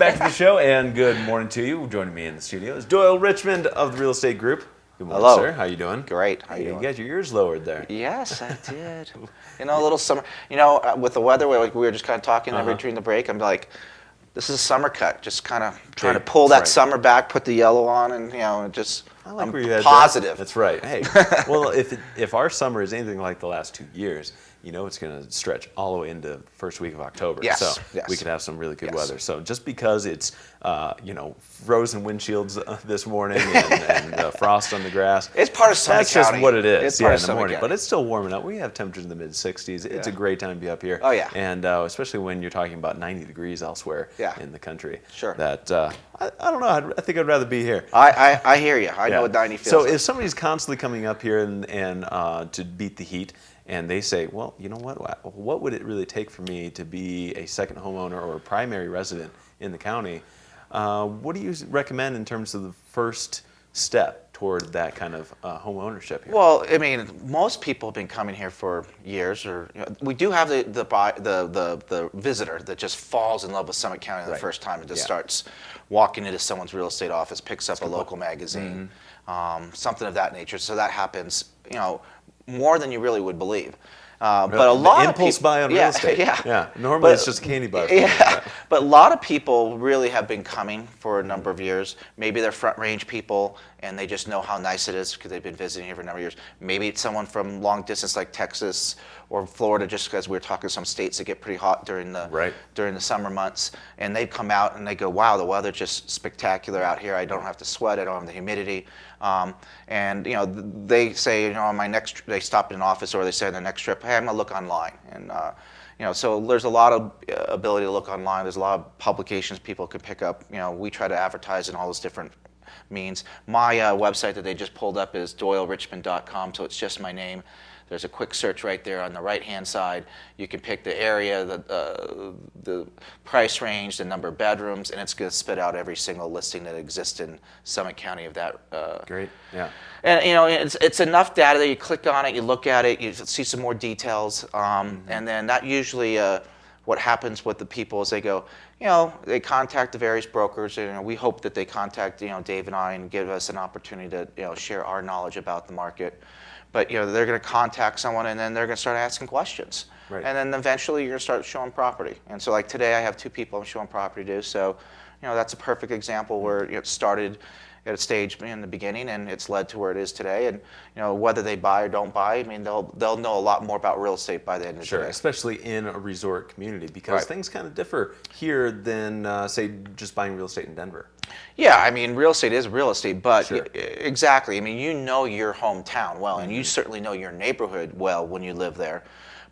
Back to the show, and good morning to you. Joining me in the studio is Doyle Richmond of the Real Estate Group. Good morning, Hello. sir. How you doing? Great. How you doing? You got your ears lowered there. Yes, I did. A little summer. With the weather, we were just kind of talking between the break. I'm like, this is a summer cut. Just kind of trying to pull that summer back, put the yellow on, and just. I like I'm where you had positive. That's right. Hey, well, if our summer is anything like the last 2 years, it's going to stretch all the way into first week of October. Yes, so yes. we could have some really good weather. So just because it's frozen windshields this morning and frost on the grass, it's part of Summit That's County. just what it is. It's part of in the Summit morning, County. but it's still warming up. We have temperatures in the mid-60s. It's a great time to be up here. Oh, yeah. And especially when you're talking about 90 degrees elsewhere in the country. Sure. That I don't know. I think I'd rather be here. I hear you. I know what 90 feels So like. if somebody's constantly coming up here and to beat the heat, and they say, well, you know what would it really take for me to be a second homeowner or a primary resident in the county? What do you recommend in terms of the first step toward that kind of home ownership here? Well, I mean, most people have been coming here for years. We do have the visitor that just falls in love with Summit County the first time and just starts walking into someone's real estate office, picks up a local magazine, something of that nature. So that happens, more than you really would believe. But a lot of impulse buy on real estate. Yeah. Normally it's just a candy bar. But a lot of people really have been coming for a number of years. Maybe they're Front Range people and they just know how nice it is because they've been visiting here for a number of years. Maybe it's someone from long distance like Texas or Florida, just because we're talking some states that get pretty hot during the summer months, and they come out and they go, wow, the weather's just spectacular out here. I don't have to sweat. I don't have the humidity. And they say, on my next, they stop in an office or they say on their next trip, hey, I'm gonna look online. And so there's a lot of ability to look online. There's a lot of publications people can pick up. We try to advertise in all those different means. My website that they just pulled up is doylerichmond.com, so it's just my name. There's a quick search right there on the right-hand side. You can pick the area, the price range, the number of bedrooms, and it's going to spit out every single listing that exists in Summit County of that. Great, yeah. And it's enough data that you click on it, you look at it, you see some more details, and then that usually what happens with the people is they go, they contact the various brokers, and we hope that they contact Dave and I and give us an opportunity to share our knowledge about the market. But they're going to contact someone and then they're going to start asking questions. Right. And then eventually you're going to start showing property. And so like today I have 2 people I'm showing property to. So that's a perfect example where it started at a stage in the beginning and it's led to where it is today. And whether they buy or don't buy, I mean they'll know a lot more about real estate by the end of the day. Especially in a resort community because things kind of differ here than say just buying real estate in Denver. Yeah, I mean, real estate is real estate, but exactly. I mean, you know your hometown well, and you certainly know your neighborhood well when you live there.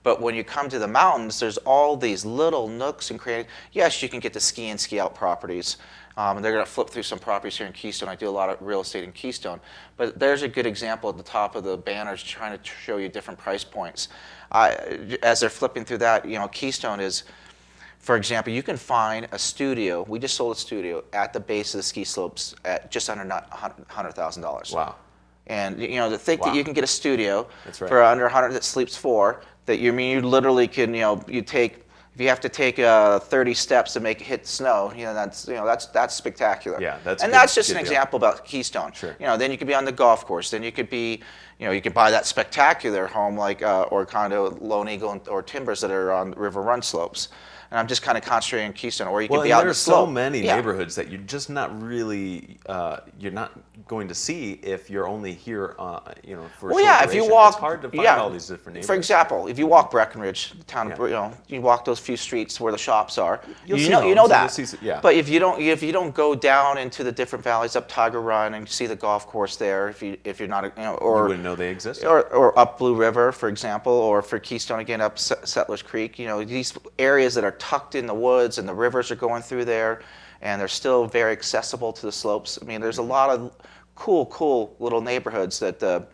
But when you come to the mountains, there's all these little nooks and crannies. Yes, you can get the ski in, ski out properties. And they're going to flip through some properties here in Keystone. I do a lot of real estate in Keystone. But there's a good example at the top of the banners trying to show you different price points. As they're flipping through that, Keystone is... For example, you can find a studio. We just sold a studio at the base of the ski slopes at just under $100,000. Wow! And to think that you can get a studio for under 100 that sleeps 4. That you literally can you take if you have to take 30 steps to make it hit snow. That's spectacular. Yeah, that's just an example about Keystone. Sure. Then you could be on the golf course. Then you could be you could buy that spectacular home like or condo, Lone Eagle, or Timbers that are on river run slopes. And I'm just kind of concentrating on Keystone, or you could be out in the slope. There are so many neighborhoods that you're just not really, you're not going to see if you're only here, for a short duration. If you walk, it's hard to find all these different neighborhoods. For example, if you walk Breckenridge, the town of, you walk those few streets where the shops are, you know that. But if you don't go down into the different valleys, up Tiger Run, and see the golf course there, if you're not, or you wouldn't know they exist. Or up Blue River, for example, or for Keystone again, up Settlers Creek. These areas that are tucked in the woods and the rivers are going through there and they're still very accessible to the slopes. I mean, there's a lot of cool little neighborhoods that the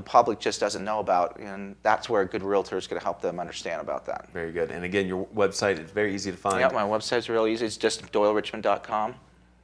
public just doesn't know about, and that's where a good realtor is going to help them understand about that. Very good. And again, your website is very easy to find. Yeah, my website's real easy. It's just doylerichmond.com.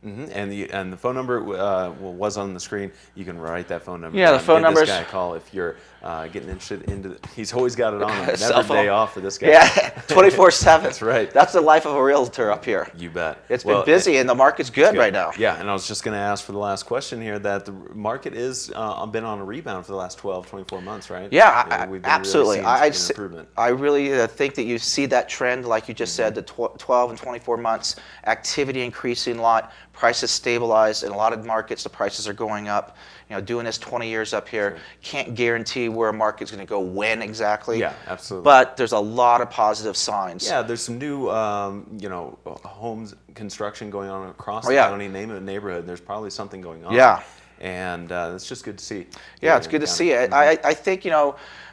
And the phone number was on the screen. You can write that phone number. Yeah, the down. phone Give number this is- guy a call if you're getting interested into. He's always got it on him. Cell Never phone. day off for this guy. Yeah, 24/7. That's right. That's the life of a realtor up here. You bet. It's been busy and the market's good right now. Yeah, and I was just going to ask for the last question here that the market is been on a rebound for the last 12, 24 months, right? Yeah, We've been absolutely. Really seeing an improvement. I really think that you see that trend, like you just said, the 12 and 24 months, activity increasing a lot, prices stabilized. In a lot of markets, the prices are going up. You know, doing this 20 years up here, can't guarantee where a market's going to go when exactly. Yeah, absolutely. But there's a lot of positive signs. Yeah, there's some new, homes construction going on across the yeah. county. Name a neighborhood. There's probably something going on. Yeah. And it's just good to see. Yeah, it's good to see it. I think,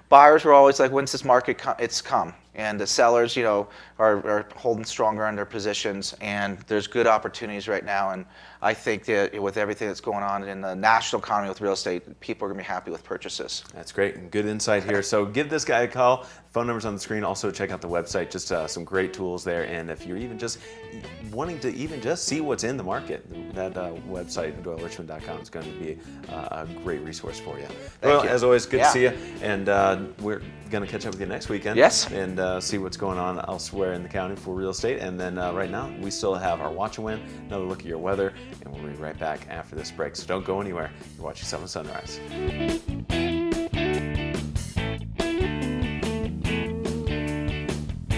buyers were always like, when's this market it's come? And the sellers, are holding stronger on their positions, and there's good opportunities right now. And I think that with everything that's going on in the national economy with real estate, people are going to be happy with purchases. That's great. And good insight here. So give this guy a call. Phone number's on the screen. Also check out the website. Just some great tools there. And if you're even just wanting to even just see what's in the market, that website, DoyleRichmond.com, is going to be a great resource for you. Well, you. as always, good Yeah. to see you. And we're going to catch up with you next weekend. Yes. And see what's going on elsewhere in the county for real estate. And then right now, we still have our Watch and Win, another look at your weather, and we'll be right back after this break. So don't go anywhere. You're watching 7 Sunrise.